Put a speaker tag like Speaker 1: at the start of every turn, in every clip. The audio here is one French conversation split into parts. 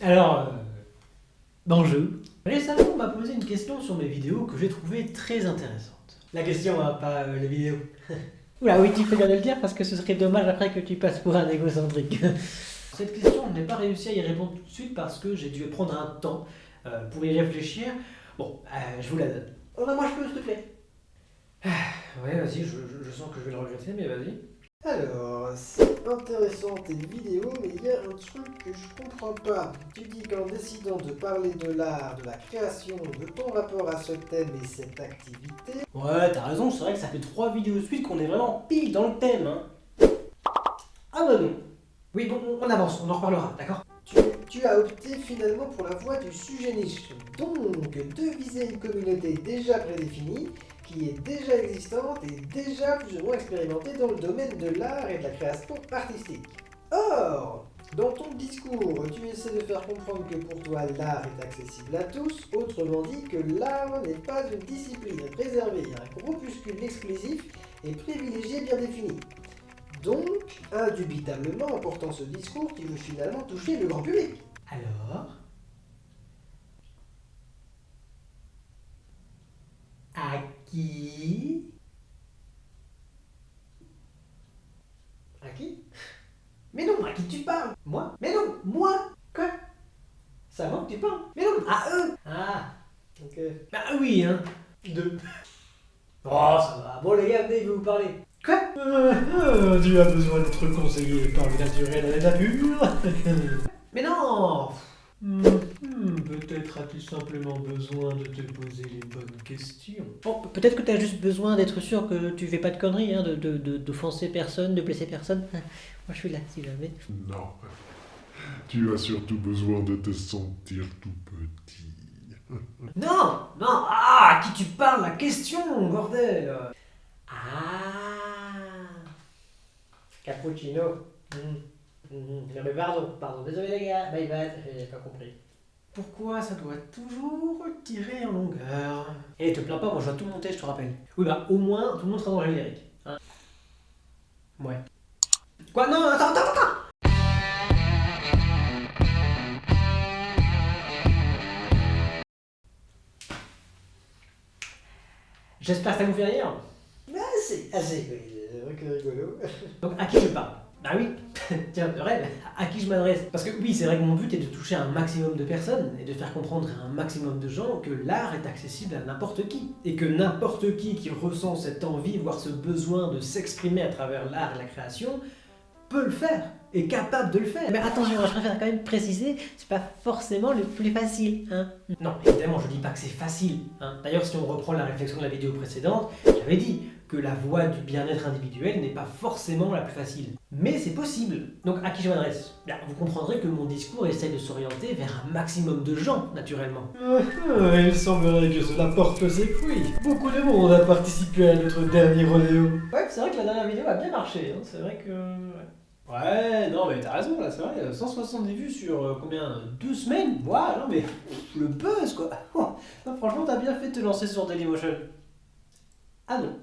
Speaker 1: Alors, bonjour. Récemment, on m'a posé une question sur mes vidéos que j'ai trouvée très intéressante. La question, hein, pas les vidéos. Oula, oui, tu fais bien de le dire parce que ce serait dommage après que tu passes pour un égocentrique. Cette question, je n'ai pas réussi à y répondre tout de suite parce que j'ai dû prendre un temps pour y réfléchir. Bon, je vous la donne. Oh, bah, moi je peux, s'il te plaît. Ouais, vas-y, je sens que je vais le regretter, mais vas-y.
Speaker 2: Alors, c'est intéressant tes vidéos, mais il y a un truc que je comprends pas. Tu dis qu'en décidant de parler de l'art, de la création, de ton rapport à ce thème et cette activité,
Speaker 1: Ouais, t'as raison, c'est vrai que ça fait 3 vidéos de suite qu'on est vraiment pile dans le thème, hein. Ah bah non. Oui, bon, on avance, on en reparlera, d'accord?
Speaker 2: tu as opté finalement pour la voie du sujet niche. Donc, de viser une communauté déjà prédéfinie, qui est déjà existante et déjà plus ou moins expérimentée dans le domaine de l'art et de la création artistique. Or, dans ton discours, tu essaies de faire comprendre que pour toi l'art est accessible à tous, autrement dit que l'art n'est pas une discipline réservée à un groupuscule exclusif et privilégié bien défini. Donc, indubitablement, en portant ce discours, tu veux finalement toucher le grand public.
Speaker 1: Alors? À qui?
Speaker 2: À qui? Mais non, à qui tu parles?
Speaker 1: Moi?
Speaker 2: Mais non, moi.
Speaker 1: Quoi? C'est à moi que tu parles?
Speaker 2: Mais non, à eux.
Speaker 1: Ah,
Speaker 2: Ok.
Speaker 1: bah oui, hein. Deux. Oh, ça va. Bon, les gars, venez, je vais vous parler. Quoi? Tu as besoin d'être conseillé par le naturel à la nature. Mais non! Peut-être as-tu simplement besoin de te poser les bonnes questions. Bon, peut-être que tu as juste besoin d'être sûr que tu fais pas de conneries, hein, d'offenser personne, de blesser personne. Moi, je suis là, si jamais.
Speaker 3: Non. Tu as surtout besoin de te sentir tout petit.
Speaker 1: Non! Non! Ah! À qui tu parles? La question, bordel! Ah! Cappuccino. Non mais pardon, désolé les gars, my bad, j'ai pas compris. Pourquoi ça doit toujours tirer en longueur? Et te plains pas, moi je dois tout monter, je te rappelle. Oui bah au moins tout le monde sera dans le générique. Hein. Ouais. Quoi? Non, attends! J'espère que ça vous fait rire.
Speaker 2: Assez, oui, que rigolo.
Speaker 1: Donc à qui je parle? Bah oui, tiens, de rêve, à qui je m'adresse? Parce que oui, c'est vrai que mon but est de toucher un maximum de personnes et de faire comprendre à un maximum de gens que l'art est accessible à n'importe qui. Et que n'importe qui ressent cette envie, voire ce besoin de s'exprimer à travers l'art et la création, peut le faire, est capable de le faire. Mais attention, je préfère quand même préciser, c'est pas forcément le plus facile, hein. Non, évidemment, je dis pas que c'est facile, hein. D'ailleurs, si on reprend la réflexion de la vidéo précédente, j'avais dit que la voie du bien-être individuel n'est pas forcément la plus facile. Mais c'est possible. Donc à qui je m'adresse? Bien, vous comprendrez que mon discours essaye de s'orienter vers un maximum de gens, naturellement. Il semblerait que cela porte ses fruits. Beaucoup de monde a participé à notre dernier rodéo. Ouais, c'est vrai que la dernière vidéo a bien marché, hein. C'est vrai que... Ouais, non mais t'as raison là, c'est vrai, 170 vues sur combien? 2 semaines? Ouais, non mais le buzz quoi. Non, franchement t'as bien fait de te lancer sur Dailymotion. Ah non.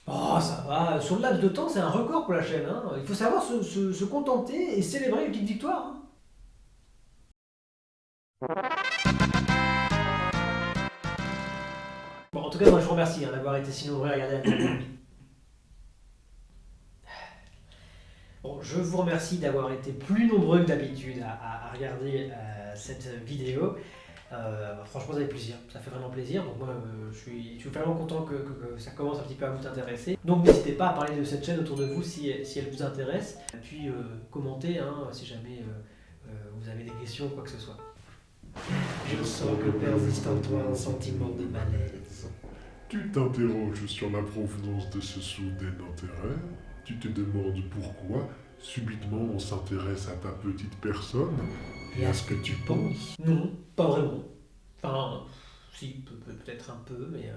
Speaker 1: Oh ça va, sur le laps de temps c'est un record pour la chaîne, hein. Il faut savoir se contenter et célébrer les petites victoires, hein. Bon en tout cas moi je vous remercie hein, d'avoir été si nombreux à regarder la vidéo. Bon, je vous remercie d'avoir été plus nombreux que d'habitude à regarder cette vidéo. Franchement, ça fait plaisir, ça fait vraiment plaisir. Donc moi, je suis vraiment content que ça commence un petit peu à vous intéresser. Donc n'hésitez pas à parler de cette chaîne autour de vous si elle vous intéresse. Et puis commentez hein, si jamais vous avez des questions ou quoi que ce soit. Je sens que persiste en toi un sentiment de malaise.
Speaker 3: Tu t'interroges sur la provenance de ce soudain intérêt. Tu te demandes pourquoi, subitement, on s'intéresse à ta petite personne
Speaker 1: Et à ce que tu penses? Non, pas vraiment. Enfin, si, peut-être un peu, mais...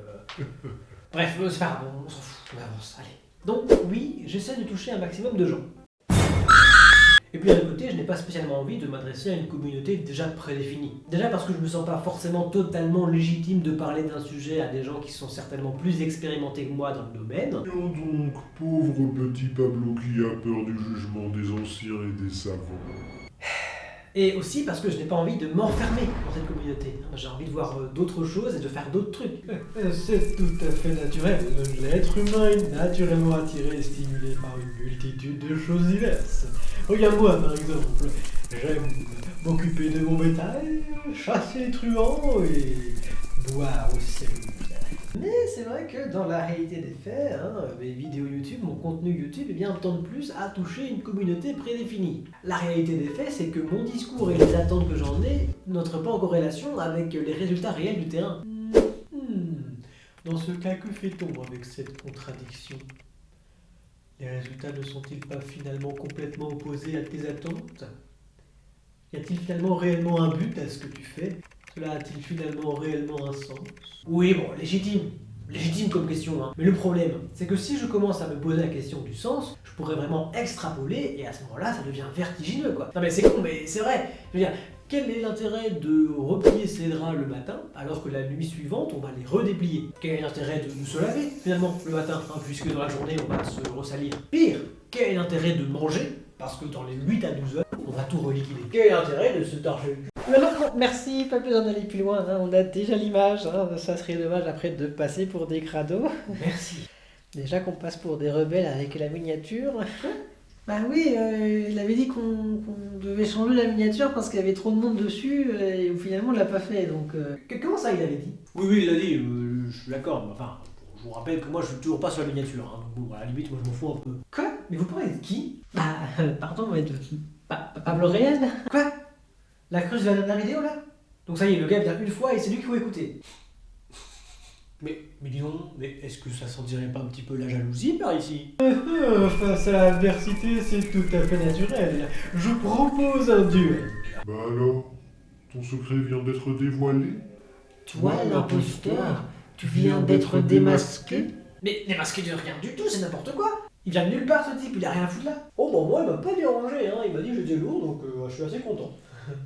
Speaker 1: Bref, c'est pas grave, on s'en fout, on avance, allez. Donc oui, j'essaie de toucher un maximum de gens. Et puis d'un côté, je n'ai pas spécialement envie de m'adresser à une communauté déjà prédéfinie. Déjà parce que je me sens pas forcément totalement légitime de parler d'un sujet à des gens qui sont certainement plus expérimentés que moi dans le domaine.
Speaker 3: Oh donc, pauvre petit Pablo qui a peur du jugement des anciens et des savants.
Speaker 1: Et aussi parce que je n'ai pas envie de m'enfermer dans cette communauté. J'ai envie de voir d'autres choses et de faire d'autres trucs.
Speaker 4: C'est tout à fait naturel. L'être humain est naturellement attiré et stimulé par une multitude de choses diverses. Regarde-moi par exemple. J'aime m'occuper de mon bétail, chasser les truands et boire au cellule.
Speaker 1: Mais c'est vrai que dans la réalité des faits, mes vidéos YouTube, mon contenu YouTube, eh bien, tend plus à toucher une communauté prédéfinie. La réalité des faits, c'est que mon discours et les attentes que j'en ai n'entrent pas en corrélation avec les résultats réels du terrain.
Speaker 4: Dans ce cas, que fait-on avec cette contradiction? Les résultats ne sont-ils pas finalement complètement opposés à tes attentes? Y a-t-il finalement réellement un but à ce que tu fais? Cela a-t-il finalement réellement un sens?
Speaker 1: Oui, bon, légitime comme question, hein. Mais le problème, c'est que si je commence à me poser la question du sens, je pourrais vraiment extrapoler, et à ce moment-là, ça devient vertigineux, quoi. Non mais c'est con, mais c'est vrai. Je veux dire, quel est l'intérêt de replier ses draps le matin, alors que la nuit suivante, on va les redéplier? Quel est l'intérêt de se laver, finalement, le matin, puisque dans la journée, on va se ressalir? Pire, quel est l'intérêt de manger, parce que dans les 8 à 12 heures, on va tout reliquider? Quel est l'intérêt de se torcher?
Speaker 2: Non, merci, pas besoin d'aller plus loin, on a déjà l'image, ça serait dommage après de passer pour des crados.
Speaker 1: Merci.
Speaker 2: Déjà qu'on passe pour des rebelles avec la miniature.
Speaker 5: Bah oui, il avait dit qu'on devait changer la miniature parce qu'il y avait trop de monde dessus et finalement on l'a pas fait donc.
Speaker 1: Comment ça, il avait dit? Oui, il l'a dit, je suis d'accord, mais enfin, je vous rappelle que moi je suis toujours pas sur la miniature, donc bon, à la limite, moi je m'en fous un peu. Quoi? Mais vous parlez de qui?
Speaker 5: Bah, pardon, mais Pablo Reyes?
Speaker 1: Quoi? La cruche de la vidéo là? Donc ça y est, le gars vient une fois et c'est lui qu'il faut écouter. Mais dis donc, mais est-ce que ça sentirait pas un petit peu la jalousie par ici?
Speaker 4: Face à l'adversité, c'est tout à fait naturel. Je propose un duel.
Speaker 3: Bah alors, ton secret vient d'être dévoilé?
Speaker 5: Toi, l'imposteur, tu viens d'être démasqué?
Speaker 1: Mais démasqué de rien du tout, c'est n'importe quoi! Il vient de nulle part ce type, il a rien à foutre là. Oh bah moi il m'a pas dérangé, il m'a dit que j'étais lourd, donc je suis assez content.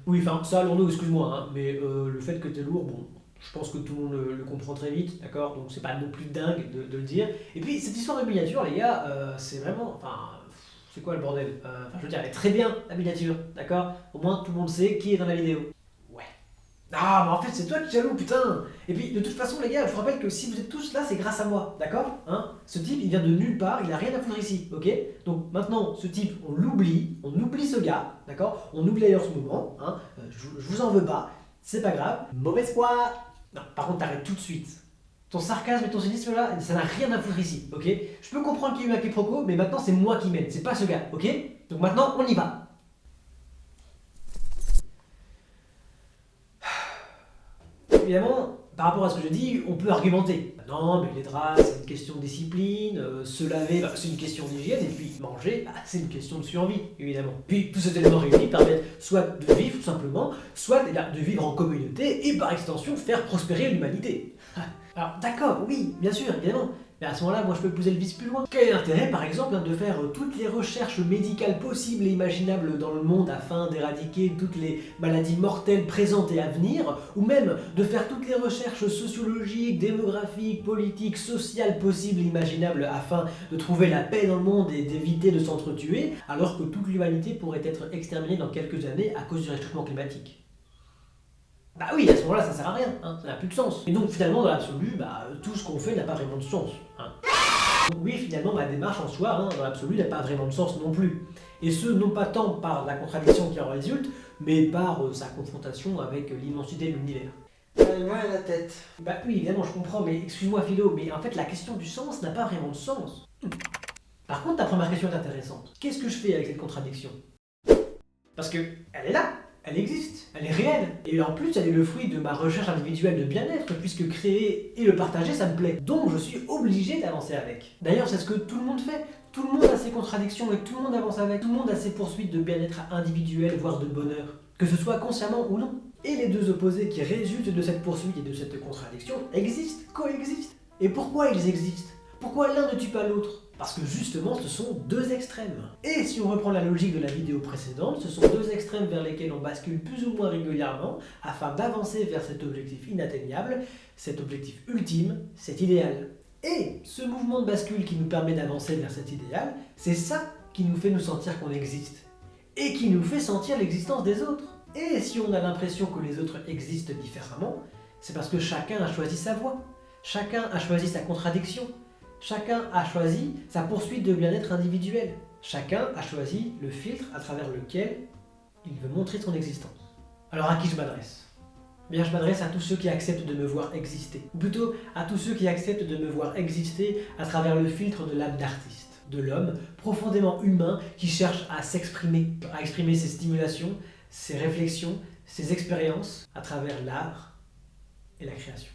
Speaker 1: Oui, enfin ça, Lourdeau, excuse-moi, mais le fait que t'es lourd, bon, je pense que tout le monde le comprend très vite, d'accord? Donc c'est pas non plus dingue de le dire. Et puis cette histoire de miniature, les gars, c'est vraiment, c'est quoi le bordel? Je veux dire, elle est très bien la miniature, d'accord? Au moins tout le monde sait qui est dans la vidéo. Ouais. Ah, mais en fait c'est toi qui es jaloux, putain! Et puis de toute façon, les gars, je vous rappelle que si vous êtes tous là, c'est grâce à moi, d'accord? Ce type, il vient de nulle part, il a rien à foutre ici, ok? Donc maintenant, ce type, on oublie ce gars, d'accord? On oublie d'ailleurs ce moment, je vous en veux pas, c'est pas grave. Mauvaise foi! Non, par contre, t'arrêtes tout de suite. Ton sarcasme et ton cynisme là, ça n'a rien à foutre ici, ok? Je peux comprendre qu'il y a eu un quiproquo, mais maintenant c'est moi qui mène, c'est pas ce gars, ok? Donc maintenant, on y va. Évidemment, par rapport à ce que je dis, on peut argumenter. Non, mais les draps, c'est une question de discipline, se laver, c'est une question d'hygiène, et puis manger, c'est une question de survie, évidemment. Puis tous ces éléments réunis permettent soit de vivre tout simplement, soit de vivre en communauté, et par extension faire prospérer l'humanité. Alors d'accord, oui, bien sûr, évidemment. Mais à ce moment-là, moi je peux pousser le vice plus loin. Quel est l'intérêt, par exemple, de faire toutes les recherches médicales possibles et imaginables dans le monde afin d'éradiquer toutes les maladies mortelles présentes et à venir, ou même de faire toutes les recherches sociologiques, démographiques, politiques, sociales possibles et imaginables afin de trouver la paix dans le monde et d'éviter de s'entretuer, alors que toute l'humanité pourrait être exterminée dans quelques années à cause du réchauffement climatique? Bah oui, à ce moment-là, ça sert à rien, ça n'a plus de sens. Et donc finalement, dans l'absolu, tout ce qu'on fait n'a pas vraiment de sens. Donc oui, finalement, ma démarche en soi, dans l'absolu, n'a pas vraiment de sens non plus. Et ce, non pas tant par la contradiction qui en résulte, mais par sa confrontation avec l'immensité de l'univers.
Speaker 2: Moi à la tête.
Speaker 1: Bah oui, évidemment, je comprends, mais excuse-moi Philo, mais en fait, la question du sens n'a pas vraiment de sens. Par contre, ta première question est intéressante. Qu'est-ce que je fais avec cette contradiction? Parce que elle est là. Elle existe, elle est réelle. Et en plus, elle est le fruit de ma recherche individuelle de bien-être, puisque créer et le partager, ça me plaît. Donc je suis obligé d'avancer avec. D'ailleurs, c'est ce que tout le monde fait. Tout le monde a ses contradictions et tout le monde avance avec. Tout le monde a ses poursuites de bien-être individuel, voire de bonheur. Que ce soit consciemment ou non. Et les deux opposés qui résultent de cette poursuite et de cette contradiction existent, coexistent. Et pourquoi ils existent? Pourquoi l'un ne tue pas l'autre? Parce que justement, ce sont deux extrêmes. Et si on reprend la logique de la vidéo précédente, ce sont deux extrêmes vers lesquels on bascule plus ou moins régulièrement afin d'avancer vers cet objectif inatteignable, cet objectif ultime, cet idéal. Et ce mouvement de bascule qui nous permet d'avancer vers cet idéal, c'est ça qui nous fait nous sentir qu'on existe. Et qui nous fait sentir l'existence des autres. Et si on a l'impression que les autres existent différemment, c'est parce que chacun a choisi sa voie, chacun a choisi sa contradiction, chacun a choisi sa poursuite de bien-être individuel, chacun a choisi le filtre à travers lequel il veut montrer son existence. Alors à qui je m'adresse ? Bien, je m'adresse à tous ceux qui acceptent de me voir exister, ou plutôt à tous ceux qui acceptent de me voir exister à travers le filtre de l'âme d'artiste, de l'homme profondément humain qui cherche à s'exprimer, à exprimer ses stimulations, ses réflexions, ses expériences à travers l'art et la création.